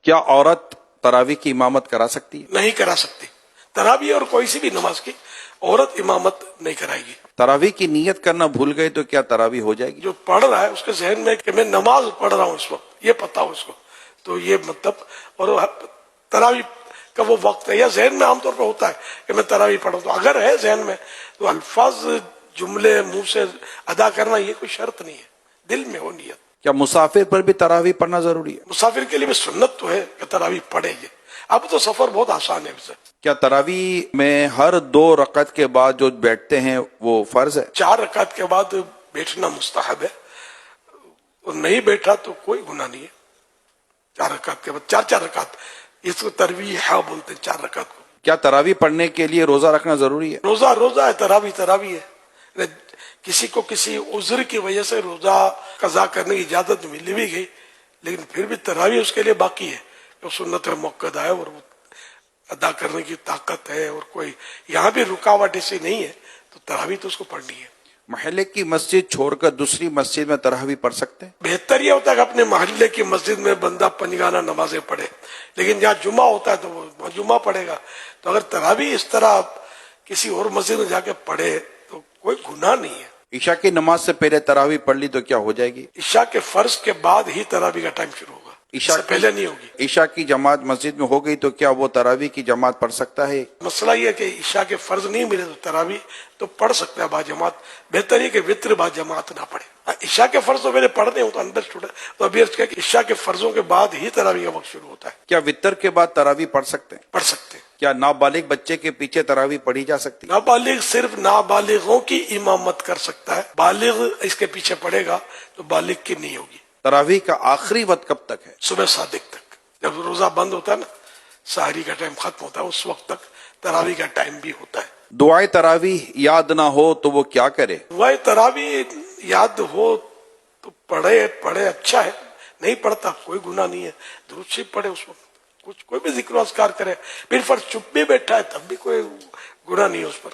کیا عورت تراویح کی امامت کرا سکتی ہے؟ نہیں کرا سکتی. تراویح اور کوئی سی بھی نماز کی عورت امامت نہیں کرائے گی. تراویح کی نیت کرنا بھول گئے تو کیا تراویح ہو جائے گی؟ جو پڑھ رہا ہے اس کے ذہن میں کہ میں نماز پڑھ رہا ہوں اس وقت، یہ پتہ ہو اس کو، تو یہ مطلب، اور تراویح کا وہ وقت ہے یا ذہن میں عام طور پر ہوتا ہے کہ میں تراویح پڑھوں، تو اگر ہے ذہن میں تو الفاظ جملے منہ سے ادا کرنا یہ کوئی شرط نہیں ہے، دل میں ہو نیت. کیا مسافر پر بھی تراویح پڑھنا ضروری ہے؟ مسافر کے لیے بھی سنت تو ہے کہ تراویح پڑھے گی. اب تو سفر بہت آسان ہے اسے. کیا تراویح میں ہر 2 رکعت کے بعد جو بیٹھتے ہیں وہ فرض ہے؟ 4 رکعت کے بعد بیٹھنا مستحب ہے، اور نہیں بیٹھا تو کوئی گناہ نہیں ہے. 4 رکعت کے بعد 4 رکعت، اس کو ترویح بولتے ہیں 4 رکعت کو. کیا تراویح پڑھنے کے لیے روزہ رکھنا ضروری ہے؟ روزہ ہے، تراویح ہے. کسی کو کسی عذر کی وجہ سے روزہ قضا کرنے کی اجازت مل بھی گئی، لیکن پھر بھی تراویح اس کے لیے باقی ہے. جو سنت مؤکدہ ہے اور وہ ادا کرنے کی طاقت ہے، اور کوئی یہاں بھی رکاوٹ ایسی نہیں ہے، تو تراویح تو اس کو پڑھنی ہے. محلے کی مسجد چھوڑ کر دوسری مسجد میں تراویح پڑھ سکتے ہیں؟ بہتر یہ ہوتا ہے کہ اپنے محلے کی مسجد میں بندہ پنجگانہ نمازیں پڑھے، لیکن جہاں جمعہ ہوتا ہے تو وہ جمعہ پڑھے گا. تو اگر تراویح اس طرح کسی اور مسجد میں جا کے پڑھے تو کوئی گناہ نہیں ہے. عشاء کی نماز سے پہلے تراویح پڑھ لی تو کیا ہو جائے گی؟ عشاء کے فرض کے بعد ہی تراویح کا ٹائم شروع ہوگا، عشاء سے پہلے نہیں ہوگی. عشاء کی جماعت مسجد میں ہو گئی تو کیا وہ تراویح کی جماعت پڑھ سکتا ہے؟ مسئلہ یہ ہے کہ عشاء کے فرض نہیں ملے تو تراویح تو پڑھ سکتا ہے با جماعت. بہتر یہ کہ وطر با جماعت نہ پڑھے. عشاء کے فرض تو میرے پڑھنے ہوں تو انڈرسٹوڈ ہے، تو ابھی عرض کیا کہ عشاء کے فرضوں کے بعد ہی تراویح کا وقت شروع ہوتا ہے. کیا وطر کے بعد تراویح پڑھ سکتے ہیں؟ پڑھ سکتے ہیں. کیا نابالغ بچے کے پیچھے تراویح پڑھی جا سکتی؟ نابالغ صرف نابالغوں کی امامت کر سکتا ہے، بالغ اس کے پیچھے پڑے گا تو بالغ کی نہیں ہوگی. تراویح کا آخری وقت کب تک ہے؟ صبح صادق تک. جب روزہ بند ہوتا ہے نا، سحری کا ٹائم ختم ہوتا ہے، اس وقت تک تراویح کا ٹائم بھی ہوتا ہے. دعائے تراویح یاد نہ ہو تو وہ کیا کرے؟ دعائے تراویح یاد ہو تو پڑھے اچھا ہے، نہیں پڑھتا کوئی گناہ نہیں ہے. درود شریف پڑھے اس وقت، کوئی بھی ذکر و اذکار کرے. پھر فرض چپ بھی بیٹھا ہے تب بھی کوئی گناہ نہیں ہے اس پر.